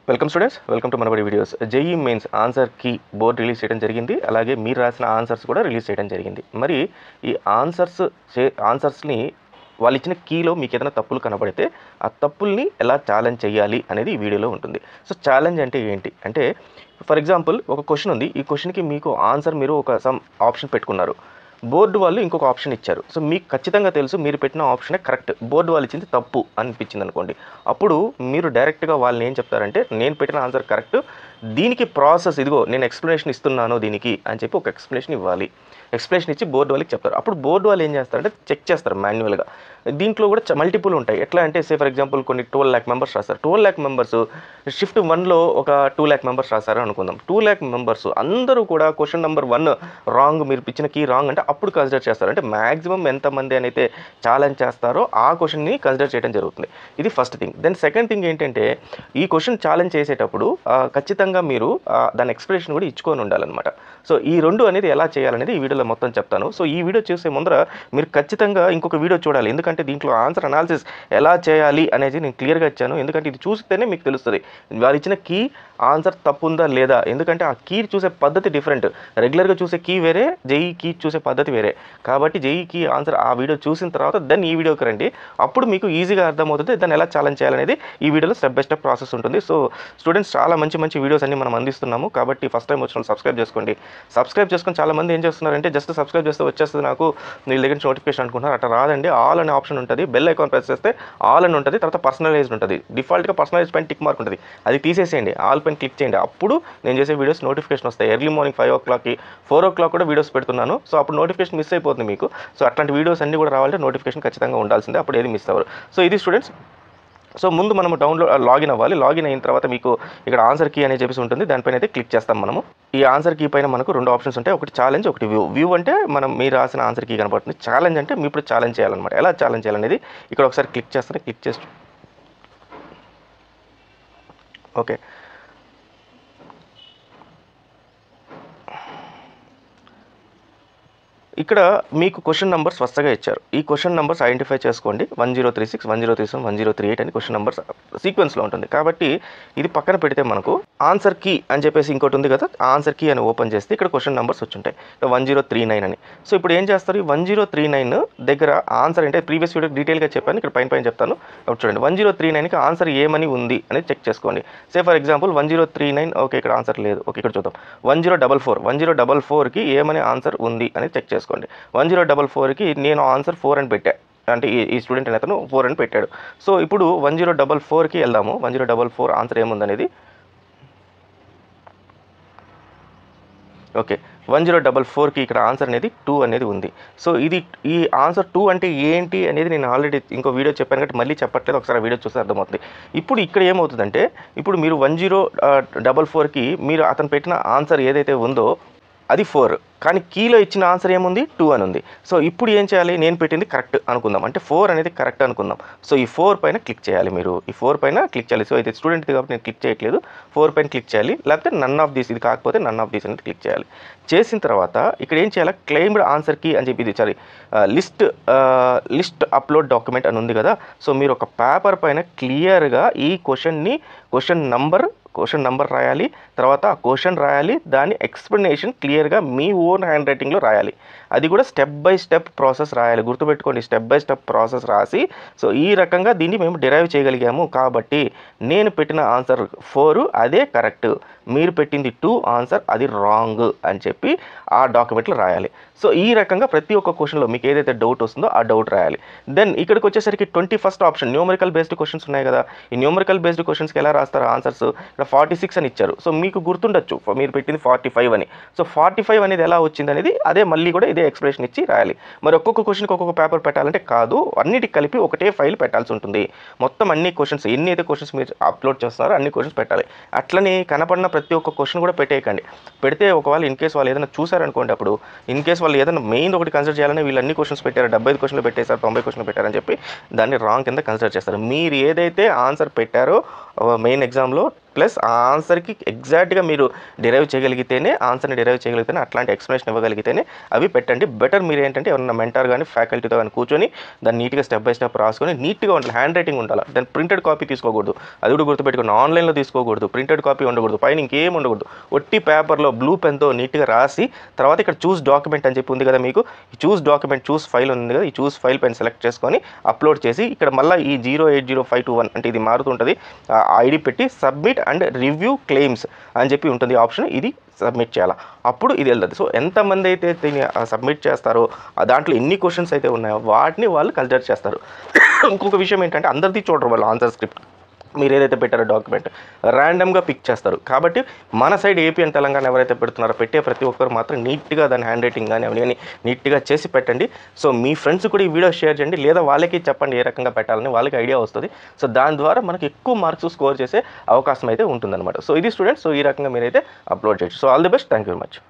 Welcome students, welcome to Manabadi videos. JEE Mains answer key board release చేయడం జరిగింది. అలాగే మీరు రాసిన ఆన్సర్స్ కూడా రిలీజ్ చేయడం జరిగింది. మరి ఈ ఆన్సర్స్ని వాళ్ళు ఇచ్చిన కీలో మీకు ఏదైనా తప్పులు కనబడితే ఆ తప్పుల్ని ఎలా ఛాలెంజ్ చేయాలి అనేది ఈ వీడియోలో ఉంటుంది. సో ఛాలెంజ్ అంటే ఏంటి అంటే, ఫర్ ఎగ్జాంపుల్ ఒక క్వశ్చన్ ఉంది. ఈ క్వశ్చన్కి మీకు ఆన్సర్ మీరు ఒక సమ్ ఆప్షన్ పెట్టుకున్నారు. బోర్డు వాళ్ళు ఇంకొక ఆప్షన్ ఇచ్చారు. సో మీకు ఖచ్చితంగా తెలుసు మీరు పెట్టిన ఆప్షనే కరెక్ట్, బోర్డు వాళ్ళు ఇచ్చింది తప్పు అనిపించింది అనుకోండి. అప్పుడు మీరు డైరెక్ట్గా వాళ్ళని ఏం చెప్తారంటే, నేను పెట్టిన ఆన్సర్ కరెక్ట్, దీనికి ప్రాసెస్ ఇదిగో నేను ఎక్స్ప్లెనేషన్ ఇస్తున్నాను దీనికి అని చెప్పి ఒక ఎక్స్ప్లెనేషన్ ఇవ్వాలి. ఎక్స్ప్లెనేషన్ ఇచ్చి బోర్డు వాళ్ళకి చెప్తారు. అప్పుడు బోర్డు వాళ్ళు ఏం చేస్తారంటే చెక్ చేస్తారు మాన్యువల్గా. దీంట్లో కూడా మల్టిపుల్ ఉంటాయి. ఎట్లా అంటే ఫర్ ఎగ్జాంపుల్ కొన్ని 12 lakh మెంబర్స్ రాస్తారు. 12 lakh మెంబర్స్ షిఫ్ట్ 1లో ఒక 2 lakh మెంబర్స్ రాస్తారు అనుకుందాం. 2 lakh మెంబర్స్ అందరూ కూడా క్వశ్చన్ నెంబర్ 1 రాంగ్, మీరు ఇచ్చిన కీ రాంగ్ అంటే అప్పుడు కన్సిడర్ చేస్తారు. అంటే మ్యాక్సిమం ఎంతమంది అయితే ఛాలెంజ్ చేస్తారో ఆ క్వశ్చన్ని కన్సిడర్ చేయడం జరుగుతుంది. ఇది first thing. Then second thing ఏంటంటే, ఈ క్వశ్చన్ ఛాలెంజ్ చేసేటప్పుడు ఖచ్చితంగా మీరు దాని ఎక్స్ప్లెనేషన్ కూడా ఇచ్చుకొని ఉండాలన్నమాట. సో ఈ రెండు అనేది ఎలా చేయాలనేది ఈ వీడియోలో మొత్తం చెప్తాను. సో ఈ వీడియో చూసే ముందర మీరు ఖచ్చితంగా ఇంకొక వీడియో చూడాలి. ఎందుకంటే దీంట్లో ఆన్సర్ అనాలిసిస్ ఎలా చేయాలి అనేది నేను క్లియర్గా ఇచ్చాను. ఎందుకంటే ఇది చూస్తేనే మీకు తెలుస్తుంది వాళ్ళు ఇచ్చిన కీ ఆన్సర్ తప్పు ఉందా లేదా. ఎందుకంటే ఆ కీ చూసే పద్ధతి డిఫరెంట్. రెగ్యులర్గా చూసే కీ వేరే, జేఈ కీ చూసే పద్ధతి వేరే. కాబట్టి జేఈ కీ ఆన్సర్ ఆ వీడియో చూసిన తర్వాత దెన్ ఈ వీడియోకి రండి. అప్పుడు మీకు ఈజీగా అర్థమవుతుంది దాన్ని ఎలా ఛాలెంజ్ చేయాలనేది ఈ వీడియోలో స్టెప్ బై స్టెప్ ప్రాసెస్ ఉంటుంది. సో స్టూడెంట్స్, చాలా మంచి మంచి వీడియోస్ అన్ని మనం అందిస్తున్నాము. కాబట్టి ఫస్ట్ టైం వచ్చిన సబ్స్క్రైబ్ చేసుకోండి. సబ్స్క్రైబ్ చేసుకొని చాలా మంది ఏం చేస్తున్నారంటే జస్ట్ సబ్స్క్రైబ్ చేస్తే వచ్చేస్తుంది నాకు వీళ్ళ దగ్గర నుంచి నోటిఫికేషన్ అనుకుంటున్నారు. అట్లా రాదండి. ఆల్ అనే ఆప్షన్ ఉంటుంది. బెల్ ఐకాన్ ప్రెస్ చేస్తే ఆల్ అని ఉంటుంది. తర్వాత పర్సనలైజ్డ్ ఉంటుంది. డిఫాల్ట్గా పర్సనలైజ్ పైన టిక్ మార్క్ ఉంటుంది. అది తీసేసేయండి, ఆల్ పైన క్లిక్ చేయండి. అప్పుడు నేను చేసే వీడియోస్ నోటిఫికేషన్ వస్తాయి. ఎర్లీ మార్నింగ్ 5 o'clock 4 o'clock కూడా వీడియోస్ పెడుతున్నాను. సో అప్పుడు నోటిఫికేషన్ మిస్ అయిపోతుంది మీకు. సో అట్లాంటి వీడియోస్ అన్ని కూడా రావాలంటే నోటిఫికేషన్ ఖచ్చితంగా ఉండాల్సిందే. అప్పుడు ఏది మిస్ అవ్వరు. సో ఇది స్టూడెంట్స్. సో ముందు మనము లాగిన్ అవ్వాలి. లాగిన్ అయిన తర్వాత మీకు ఇక్కడ ఆన్సర్ కీ అని చెప్పేసి ఉంటుంది. దానిపైన అయితే క్లిక్ చేస్తాం మనము. ఈ ఆన్సర్ కీ పైన మనకు 2 ఆప్షన్స్ ఉంటాయి. ఒకటి ఛాలెంజ్, ఒకటి వ్యూ. వ్యూ అంటే మీరు రాసిన ఆన్సర్ కీ కనబడుతుంది. ఛాలెంజ్ అంటే మీ ఇప్పుడు ఛాలెంజ్ చేయాలన్నమాట. ఎలా ఛాలెంజ్ చేయాలనేది ఇక్కడ ఒకసారి క్లిక్ చేస్తాను. క్లిక్ చేసి ఓకే, ఇక్కడ మీకు క్వశ్చన్ నెంబర్స్ వరుసగా ఇచ్చారు. ఈ క్వశ్చన్ నెంబర్స్ ఐడెంటిఫై చేసుకోండి. 1036, 1037, 1038 అని క్వశ్చన్ నెంబర్స్ సీక్వెన్స్లో ఉంటుంది. కాబట్టి ఇది పక్కన పెడితే మనకు ఆన్సర్ కీ అని చెప్పేసి ఇంకోటి ఉంది కదా, ఆన్సర్ కీ అని ఓపెన్ చేస్తే ఇక్కడ క్వశ్చన్ నెంబర్స్ వచ్చి ఉంటాయి 1039 అని. సో ఇప్పుడు ఏం చేస్తారు, ఈ 1039 దగ్గర ఆన్సర్ అంటే ప్రీవియస్ వీడియో డీటెయిల్గా చెప్పాను, ఇక్కడ పైన చెప్తాను. అప్పుడు చూడండి 1039కి ఆన్సర్ ఏమని ఉంది అనేది చెక్ చేసుకోండి. ఫర్ ఎగ్జాంపుల్ 1039, ఓకే ఇక్కడ ఆన్సర్ లేదు. ఓకే ఇక్కడ చూద్దాం 1044కి ఏమని ఆన్సర్ ఉంది అనేది చెక్ చేసుకోండి. 1044కి నేను ఆన్సర్ 4 అని పెట్టా. అంటే ఈ స్టూడెంట్ అని అతను 4 అని పెట్టాడు. సో ఇప్పుడు 1044కి వెళ్దాము. 1044 ఆన్సర్ ఏముందనేది. ఓకే, 1044కి ఇక్కడ ఆన్సర్ అనేది 2 అనేది ఉంది. సో ఈ ఆన్సర్ 2 అంటే ఏంటి అనేది నేను ఆల్రెడీ ఇంకో వీడియో చెప్పాను కాబట్టి మళ్ళీ చెప్పట్లేదు. ఒకసారి ఆ వీడియో చూస్తే అర్థమవుతుంది. ఇప్పుడు ఇక్కడ ఏమవుతుందంటే, ఇప్పుడు మీరు 1044కి మీరు అతను పెట్టిన ఆన్సర్ ఏదైతే ఉందో అది 4, కానీ కీలో ఇచ్చిన ఆన్సర్ ఏముంది 2 అని ఉంది. సో ఇప్పుడు ఏం చేయాలి, నేను పెట్టింది కరెక్ట్ అనుకుందాం, అంటే 4 అనేది కరెక్ట్ అనుకుందాం. సో ఈ 4 పైన క్లిక్ చేయాలి. మీరు ఈ 4 పైన క్లిక్ చేయాలి. సో ఇది స్టూడెంట్ది కాబట్టి నేను క్లిక్ చేయట్లేదు. 4 పైన క్లిక్ చేయాలి, లేకపోతే నన్ ఆఫ్ దీస్, ఇది కాకపోతే నన్ ఆఫ్ దీస్ అనేది క్లిక్ చేయాలి. చేసిన తర్వాత ఇక్కడ ఏం చేయాలి, క్లెయిమ్డ్ ఆన్సర్ కీ అని చెప్పి ఇది లిస్ట్ అప్లోడ్ డాక్యుమెంట్ అని ఉంది కదా. సో మీరు ఒక పేపర్ పైన క్లియర్గా ఈ క్వశ్చన్ నంబర్ రాయాలి. తర్వాత ఆ క్వశ్చన్ రాయాలి, దాని ఎక్స్ప్లెనేషన్ క్లియర్గా మీ ఓన్ హ్యాండ్ రైటింగ్లో రాయాలి. అది కూడా స్టెప్ బై స్టెప్ ప్రాసెస్ రాయాలి. గుర్తుపెట్టుకోండి, స్టెప్ బై స్టెప్ ప్రాసెస్ రాసి, సో ఈ రకంగా దీన్ని మేము డిరైవ్ చేయగలిగాము. కాబట్టి నేను పెట్టిన ఆన్సర్ 4 అదే కరెక్ట్, మీరు పెట్టింది 2 ఆన్సర్ అది రాంగ్ అని చెప్పి ఆ డాక్యుమెంట్లో రాయాలి. సో ఈ రకంగా ప్రతి ఒక్క క్వశ్చన్లో మీకు ఏదైతే డౌట్ వస్తుందో ఆ డౌట్ రాయాలి. దెన్ ఇక్కడికి వచ్చేసరికి 21st option numerical based questions ఉన్నాయి కదా. ఈ న్యూమరికల్ బేస్డ్ క్వశ్చన్స్కి ఎలా రాస్తారు ఆన్సర్స్, ఇక్కడ 46 అని ఇచ్చారు. సో మీకు గుర్తుండొచ్చు మీరు పెట్టింది 45 అని. సో 45 అనేది ఎలా వచ్చింది అనేది అదే మళ్ళీ కూడా ఇదే ఎక్స్ప్లెనేషన్ ఇచ్చి రాయాలి. మరి ఒక్కొక్క క్వశ్చన్కి ఒక్కొక్క పేపర్ పెట్టాలంటే కాదు, అన్నిటికి కలిపి ఒకటే ఫైల్ పెట్టాల్సి ఉంటుంది. మొత్తం అన్ని క్వశ్చన్స్ ఎన్ని అయితే క్వశ్చన్స్ మీరు అప్లోడ్ చేస్తున్నారో అన్ని క్వశ్చన్స్ పెట్టాలి. అట్లనే కనపడిన ప్రతి ఒక్క క్వశ్చన్ కూడా పెట్టేయకండి. పెడితే ఒకవేళ ఇన్ కేసు వాళ్ళు ఏదైనా చూసారనుకోండి, అప్పుడు ఇన్ కేసు వాళ్ళు ఏదైనా మెయిన్ ఒకటి కన్సిడర్ చేయాలని వీళ్ళు అన్ని క్వశ్చన్స్ పెట్టారు, 75 క్వశ్చన్లు పెట్టేశారు, 90 క్వశ్చన్లు పెట్టారని చెప్పి దాన్ని రాంగ్ కింద కన్సిడర్ చేస్తారు. మీరు ఏదైతే ఆన్సర్ పెట్టారో మెయిన్ ఎగ్జామ్లో ప్లస్ ఆ ఆన్సర్కి ఎగ్జాక్ట్గా మీరు డిరైవ్ చేయగలిగితేనే, ఆన్సర్ని డిరైవ్ చేయగలిగితేనే, అట్లాంటి ఎక్స్ప్లెనేషన్ ఇవ్వగలిగితేనే అవి పెట్టండి. బెటర్ మీరు ఏంటంటే ఎవరైనా మెంటర్ కానీ ఫ్యాకల్టీతో కానీ కూర్చొని దాన్ని నీట్గా స్టెప్ బై స్టెప్ రాసుకొని నీట్గా ఉండాలి. హ్యాండ్ రైటింగ్ ఉండాలి. దాని ప్రింటెడ్ కాపీ తీసుకోకూడదు. అది కూడా గుర్తుపెట్టుకుని ఆన్లైన్లో తీసుకోకూడదు. ప్రింటెడ్ కాపీ ఉండకూడదు. పైన ఇంకేం ఉండకూడదు. ఒట్టి పేపర్లో బ్లూ పెన్తో నీట్గా రాసి తర్వాత ఇక్కడ చూస్ డాక్యుమెంట్ అని చెప్పి ఉంది కదా మీకు, ఈ చూస్ డాక్యుమెంట్ చూస్ ఫైల్ ఉంది కదా, ఈ చూస్ ఫైల్ పైన సెలెక్ట్ చేసుకొని అప్లోడ్ చేసి ఇక్కడ మళ్ళీ ఈ 080521 అంటే ఇది మారుతుంటుంది ఐడి పెట్టి సబ్మిట్ అండ్ రివ్యూ క్లెయిమ్స్ అని చెప్పి ఉంటుంది ఆప్షన్. ఇది సబ్మిట్ చేయాలా, అప్పుడు ఇది వెళ్తుంది. సో ఎంతమంది అయితే దీన్ని సబ్మిట్ చేస్తారో దాంట్లో ఎన్ని క్వశ్చన్స్ అయితే ఉన్నాయో వాటిని వాళ్ళు కన్సిడర్ చేస్తారు. ఇంకొక విషయం ఏంటంటే అందరిది చూడరు వాళ్ళు ఆన్సర్ స్క్రిప్ట్. మీరు ఏదైతే పెట్టారో డాక్యుమెంట్ ర్యాండమ్గా పిక్ చేస్తారు. కాబట్టి మన సైడ్ ఏపీ అండ్ తెలంగాణ ఎవరైతే పెడుతున్నారో పెట్టే ప్రతి ఒక్కరు మాత్రం నీట్గా దాని హ్యాండ్ రైటింగ్ కానీ అవన్నీ నీట్గా చేసి పెట్టండి. సో మీ ఫ్రెండ్స్ కూడా ఈ వీడియో షేర్ చేయండి, లేదా వాళ్ళకి చెప్పండి ఏ రకంగా పెట్టాలని, వాళ్ళకి ఐడియా వస్తుంది. సో దాని ద్వారా మనకి ఎక్కువ మార్క్స్ స్కోర్ చేసే అవకాశం అయితే ఉంటుందన్నమాట. సో ఇది స్టూడెంట్స్, సో ఈ రకంగా మీరైతే అప్లోడ్ చేయొచ్చు. So all the best, thank you very much.